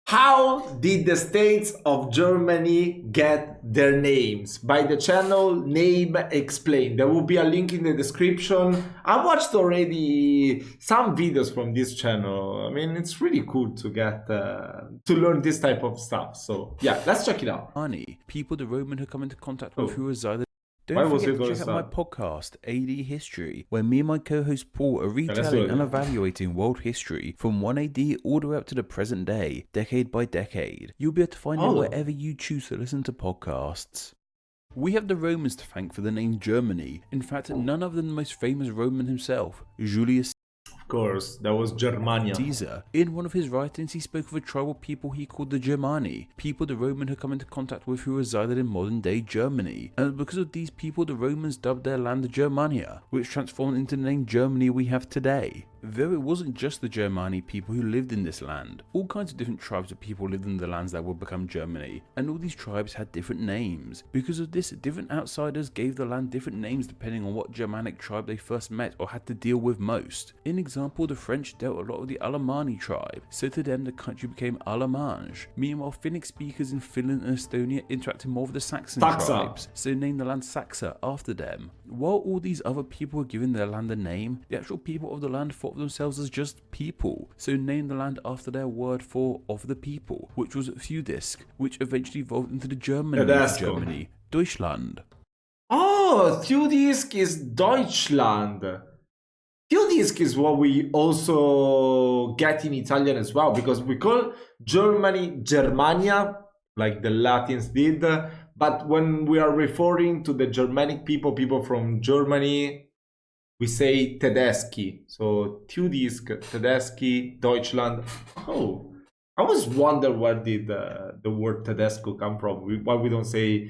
How did the states of Germany get their names? By the channel Name Explained. There will be a link in the description. I watched already some videos from this channel. I mean, it's really cool to get to learn this type of stuff. So yeah, let's check it out. People the Roman had come into contact with who resided. Why Don't was forget it to going check out my to podcast, AD History, where me and my co-host Paul are retelling and evaluating world history from 1 AD all the way up to the present day, decade by decade. You'll be able to find it wherever you choose to listen to podcasts. We have the Romans to thank for the name Germany. In fact, none other than the most famous Roman himself, Julius Of course, that was Germania. Caesar. In one of his writings, he spoke of a tribal people he called the Germani, people the Roman had come into contact with who resided in modern-day Germany. And because of these people, the Romans dubbed their land Germania, which transformed into the name Germany we have today. Though it wasn't just the Germani people who lived in this land, all kinds of different tribes of people lived in the lands that would become Germany, and all these tribes had different names. Because of this, different outsiders gave the land different names depending on what Germanic tribe they first met or had to deal with most. In example, the French dealt a lot with the Alemanni tribe, so to them the country became Allemagne. Meanwhile, Finnic speakers in Finland and Estonia interacted more with the Saxon tribes, so named the land Saxa after them. While all these other people were given their land a name, the actual people of the land thought of themselves as just people, so named the land after their word for of the people, which was Fudisk, which eventually evolved into the German name of Germany, Deutschland. Oh, Fudisk is Deutschland. Fudisk is what we also get in Italian as well, because we call Germany Germania, like the Latins did, but when we are referring to the Germanic people from Germany, we say Tedeschi. So Fudisk, Tedeschi, Deutschland. Oh, I always wonder where did the word Tedesco come from. Why we don't say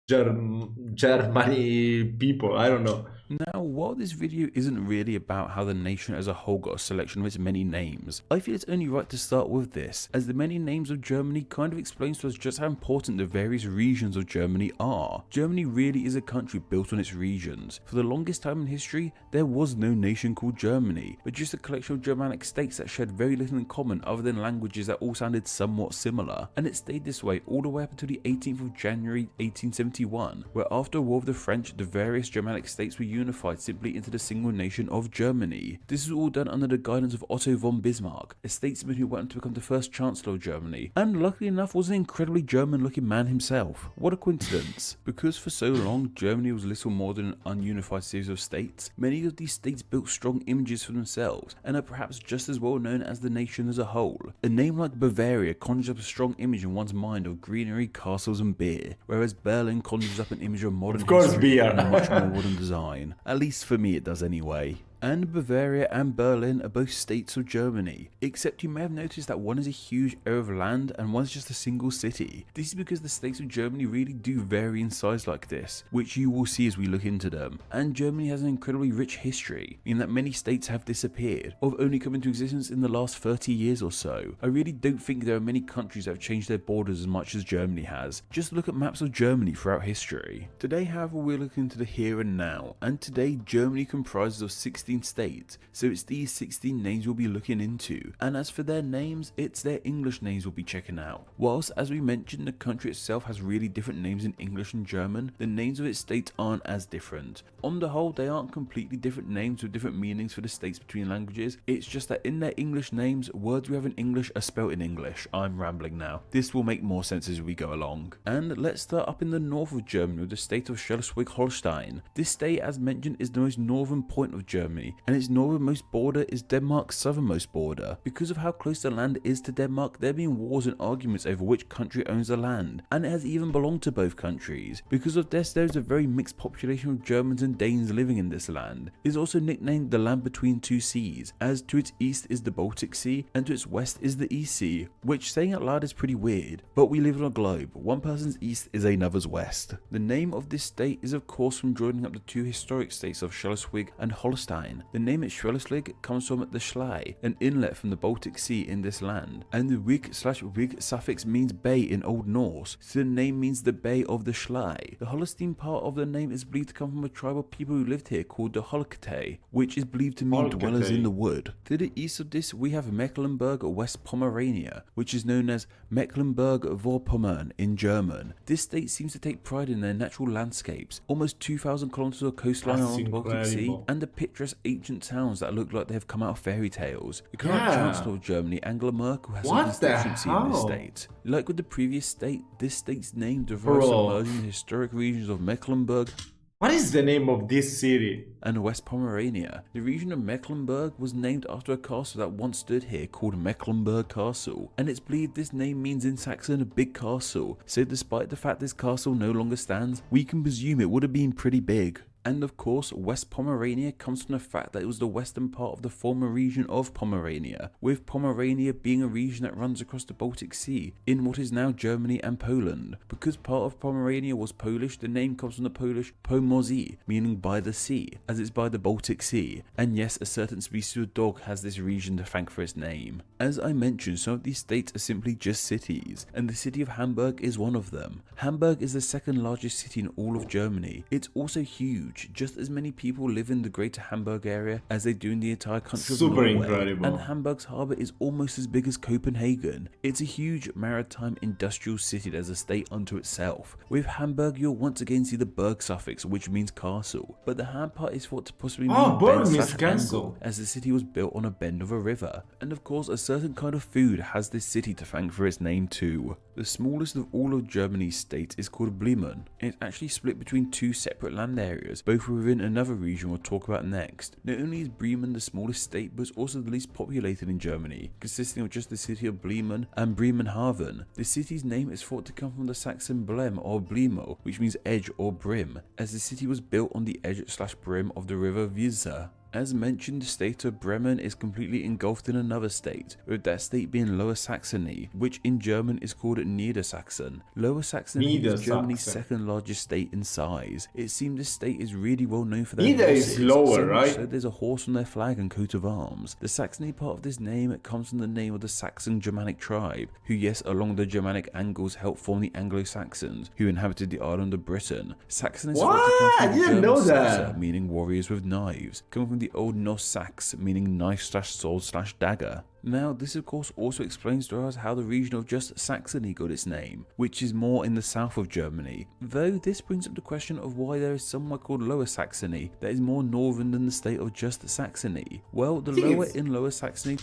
Germany people? I don't know. Now, while this video isn't really about how the nation as a whole got a selection of its many names, I feel it's only right to start with this, as the many names of Germany kind of explains to us just how important the various regions of Germany are. Germany really is a country built on its regions. For the longest time in history, there was no nation called Germany, but just a collection of Germanic states that shared very little in common other than languages that all sounded somewhat similar. And it stayed this way all the way up until the 18th of January 1871, where after a war with the French, the various Germanic states were unified simply into the single nation of Germany. This was all done under the guidance of Otto von Bismarck, a statesman who went on to become the first Chancellor of Germany, and luckily enough was an incredibly German-looking man himself. What a coincidence. Because for so long, Germany was little more than an ununified series of states, many of these states built strong images for themselves, and are perhaps just as well known as the nation as a whole. A name like Bavaria conjures up a strong image in one's mind of greenery, castles and beer, whereas Berlin conjures up an image of modern history and a much more modern design. At least for me it does anyway. And Bavaria and Berlin are both states of Germany, except you may have noticed that one is a huge area of land and one is just a single city. This is because the states of Germany really do vary in size like this, which you will see as we look into them. And Germany has an incredibly rich history, in that many states have disappeared, or have only come into existence in the last 30 years or so. I really don't think there are many countries that have changed their borders as much as Germany has. Just look at maps of Germany throughout history. Today, however, we're looking into the here and now, and today Germany comprises of 16 states, so it's these 16 names we'll be looking into, and as for their names, it's their English names we'll be checking out. Whilst, as we mentioned, the country itself has really different names in English and German, the names of its states aren't as different. On the whole, they aren't completely different names with different meanings for the states between languages, it's just that in their English names, words we have in English are spelt in English. I'm rambling now. This will make more sense as we go along. And let's start up in the north of Germany with the state of Schleswig-Holstein. This state, as mentioned, is the most northern point of Germany, and its northernmost border is Denmark's southernmost border. Because of how close the land is to Denmark, there have been wars and arguments over which country owns the land, and it has even belonged to both countries. Because of this, there is a very mixed population of Germans and Danes living in this land. It is also nicknamed the land between two seas, as to its east is the Baltic Sea, and to its west is the East Sea, which saying out loud is pretty weird, but we live on a globe. One person's east is another's west. The name of this state is of course from joining up the two historic states of Schleswig and Holstein. line. The name Schleswig comes from the Schlei, an inlet from the Baltic Sea in this land, and the wig/wig suffix means bay in Old Norse, so the name means the Bay of the Schlei. The Holstein part of the name is believed to come from a tribe of people who lived here called the Holkete, which is believed to mean dwellers in the wood. To the east of this we have Mecklenburg West Pomerania, which is known as Mecklenburg-Vorpommern in German. This state seems to take pride in their natural landscapes, almost 2,000 kilometers of coastline along the Baltic Sea, and the picturesque ancient towns that look like they have come out of fairy tales. The current Chancellor of Germany, Angela Merkel, has some constituency in this state. Like with the previous state, this state's name derives from merging the historic regions of Mecklenburg. What is the name of this city? And West Pomerania. The region of Mecklenburg was named after a castle that once stood here called Mecklenburg Castle, and it's believed this name means in Saxon a big castle, so despite the fact this castle no longer stands, we can presume it would have been pretty big. And of course, West Pomerania comes from the fact that it was the western part of the former region of Pomerania, with Pomerania being a region that runs across the Baltic Sea in what is now Germany and Poland. Because part of Pomerania was Polish, the name comes from the Polish pomorzie, meaning by the sea, as it's by the Baltic Sea. And yes, a certain species of dog has this region to thank for its name. As I mentioned, some of these states are simply just cities, and the city of Hamburg is one of them. Hamburg is the second largest city in all of Germany. It's also huge. Just as many people live in the greater Hamburg area as they do in the entire country of Norway. Incredible. And Hamburg's harbour is almost as big as Copenhagen. It's a huge maritime industrial city that is a state unto itself. With Hamburg, you'll once again see the Berg suffix, which means castle. But the Ham part is thought to possibly mean bend/angle, as the city was built on a bend of a river. And of course, a certain kind of food has this city to thank for its name too. The smallest of all of Germany's states is called Bremen. It's actually split between two separate land areas, both within another region we'll talk about next. Not only is Bremen the smallest state, but it's also the least populated in Germany, consisting of just the city of Bremen and Bremenhaven. The city's name is thought to come from the Saxon blem or blemo, which means edge or brim, as the city was built on the edge/brim of the river Weser. As mentioned, the state of Bremen is completely engulfed in another state, with that state being Lower Saxony, which in German is called Niedersachsen. Lower Saxony is Germany's second largest state in size. It seems this state is really well known for their horses. Is lower, right? So there's a horse on their flag and coat of arms. The Saxony part of this name comes from the name of the Saxon Germanic tribe, who yes, along the Germanic angles helped form the Anglo-Saxons, who inhabited the island of Britain. Saxon is thought to come from the German Saxa, meaning warriors with knives, coming from the Old Norse sax, meaning knife/sword/dagger. Now, this of course also explains to us how the region of just Saxony got its name, which is more in the south of Germany. Though this brings up the question of why there is somewhere called Lower Saxony that is more northern than the state of just Saxony. Well, the lower in Lower Saxony,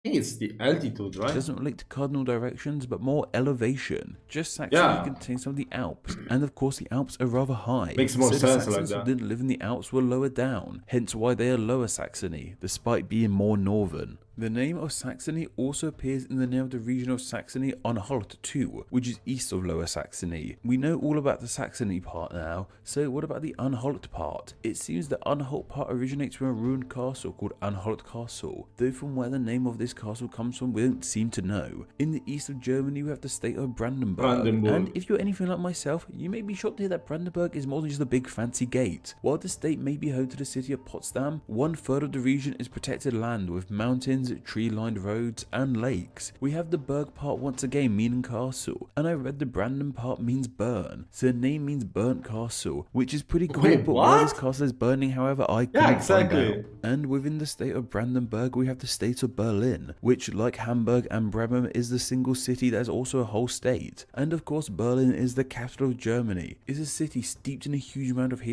I think it's the altitude, right? Doesn't relate to cardinal directions, but more elevation. Just Saxony contains some of the Alps, and of course the Alps are rather high. Makes more so sense the Saxons like that. who didn't live in the Alps were lower down, hence why they are Lower Saxony, despite being more northern. The name of Saxony also appears in the name of the region of Saxony-Anhalt too, which is east of Lower Saxony. We know all about the Saxony part now, so what about the Anhalt part? It seems the Anhalt part originates from a ruined castle called Anhalt Castle, though from where the name of this castle comes from we don't seem to know. In the east of Germany we have the state of Brandenburg, and if you're anything like myself, you may be shocked to hear that Brandenburg is more than just a big fancy gate. While the state may be home to the city of Potsdam, 1/3 of the region is protected land with mountains, tree-lined roads, and lakes. We have the Berg part once again meaning castle, and I read the Brandon part means burn, so the name means burnt castle, which is pretty cool. Wait, but why this castle is burning, however, I couldn't find out. And within the state of Brandenburg we have the state of Berlin, which like Hamburg and Bremen is the single city that is also a whole state. And of course Berlin is the capital of Germany. It's a city steeped in a huge amount of history.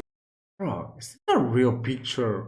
Bro, is that a real picture?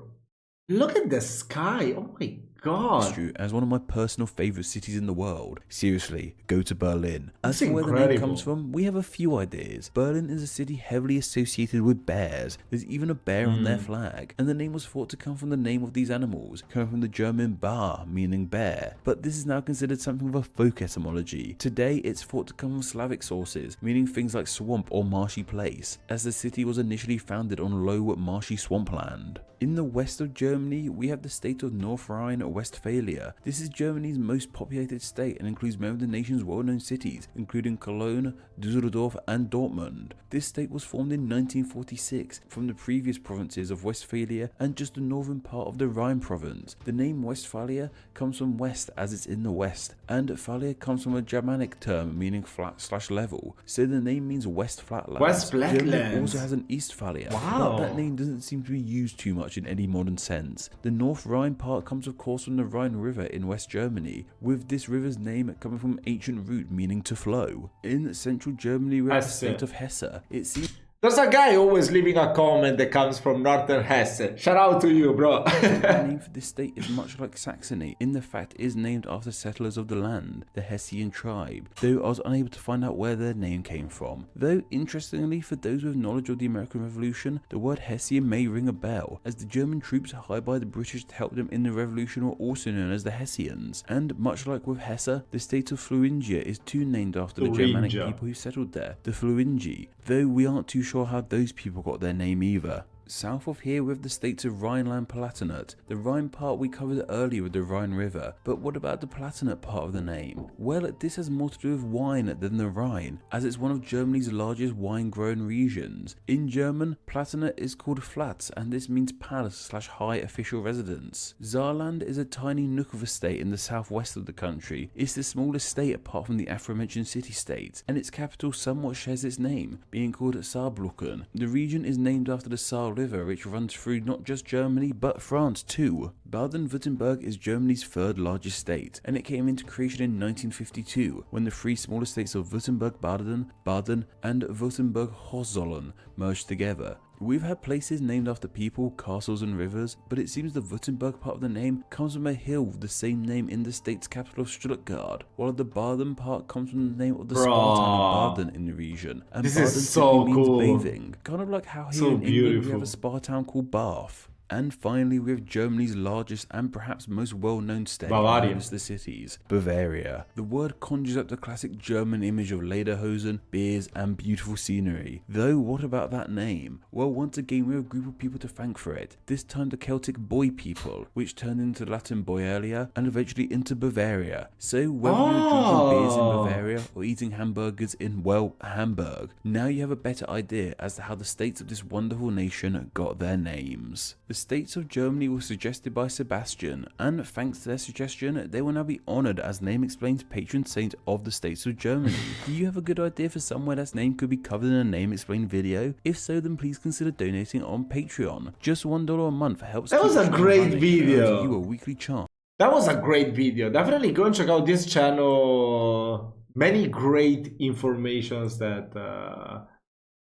Look at the sky. Oh my god. As one of my personal favourite cities in the world. Seriously, go to Berlin. As That's for where the incredible. name comes from, we have a few ideas. Berlin is a city heavily associated with bears. There's even a bear on their flag. And the name was thought to come from the name of these animals, coming from the German Bar, meaning bear. But this is now considered something of a folk etymology. Today, it's thought to come from Slavic sources, meaning things like swamp or marshy place, as the city was initially founded on low marshy swampland. In the west of Germany, we have the state of North Rhine-Westphalia. This is Germany's most populated state and includes many of the nation's well-known cities, including Cologne, Düsseldorf and Dortmund. This state was formed in 1946 from the previous provinces of Westphalia and just the northern part of the Rhine province. The name Westphalia comes from west as it's in the west, and Phalia comes from a Germanic term meaning flat/level, so the name means West Flatlands. West Flatlands. Germany also has an Eastphalia, Wow. but that name doesn't seem to be used too much in any modern sense. The North Rhine part comes of course from the Rhine River in West Germany, with this river's name coming from an ancient root meaning to flow. In central Germany we have the Hesse. state of Hesse. It seems There's a guy always leaving a comment that comes from Northern Hesse. Shout out to you, bro. the name for this state is much like Saxony, in the fact it is named after settlers of the land, the Hessian tribe, though I was unable to find out where their name came from. Though, interestingly, for those with knowledge of the American Revolution, the word Hessian may ring a bell, as the German troops hired by the British to help them in the Revolution were also known as the Hessians. And much like with Hesse, the state of Thuringia is too named after the Germanic Thuringia. people who settled there, the Thuringi, though we aren't too sure how those people got their name either. South of here we have the states of Rhineland-Palatinate. The Rhine part we covered earlier with the Rhine River, but what about the Palatinate part of the name? Well, this has more to do with wine than the Rhine, as it's one of Germany's largest wine-grown regions. In German, Palatinate is called Flats, and this means palace/high official residence. Saarland is a tiny nook of a state in the southwest of the country. It's the smallest state apart from the aforementioned city-state, and its capital somewhat shares its name, being called Saarbrücken. The region is named after the Saar River, which runs through not just Germany but France too. Baden-Württemberg is Germany's third largest state, and it came into creation in 1952 when the three smaller states of Württemberg-Baden, Baden and Württemberg-Hohenzollern merged together. We've had places named after people, castles and rivers, but it seems the Württemberg part of the name comes from a hill with the same name in the state's capital of Stuttgart, while the Baden part comes from the name of the spa town of Baden in the region, and This Baden is so simply cool. means bathing, kind of like how here So in England we have beautiful. a spa town called Bath. And finally, we have Germany's largest and perhaps most well-known state, Bavaria. minus the cities, Bavaria. The word conjures up the classic German image of lederhosen, beers, and beautiful scenery. Though, what about that name? Well, once again, we have a group of people to thank for it. This time the Celtic boy people, which turned into Latin boeria and eventually into Bavaria. So, whether you're drinking beers in Bavaria or eating hamburgers in, well, Hamburg, now you have a better idea as to how the states of this wonderful nation got their names. The states of Germany were suggested by Sebastian, and thanks to their suggestion, they will now be honoured as Name Explain's patron saint of the states of Germany. Do you have a good idea for somewhere that's name could be covered in a Name Explain video? If so, then please consider donating on Patreon. Just $1 a month helps. That was keep a the channel great running and video. earns you a weekly charm. That was a great video. Definitely go and check out this channel. Many great informations that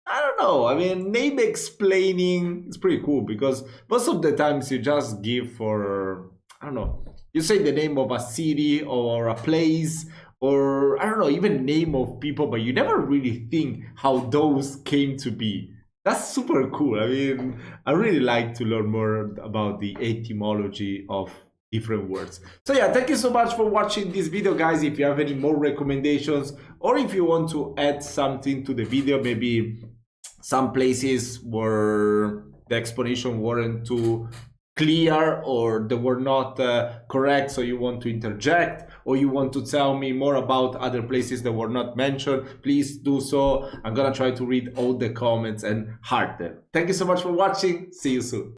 I don't know. I mean, name explaining is pretty cool because most of the times you just give for, I don't know, you say the name of a city or a place or I don't know, even name of people, but you never really think how those came to be. That's super cool. I mean, I really like to learn more about the etymology of different words. So yeah, thank you so much for watching this video, guys. If you have any more recommendations or if you want to add something to the video, maybe some places where the explanation weren't too clear or they were not correct, so you want to interject or you want to tell me more about other places that were not mentioned, please do so. I'm gonna try to read all the comments and heart them. Thank you so much for watching. See you soon.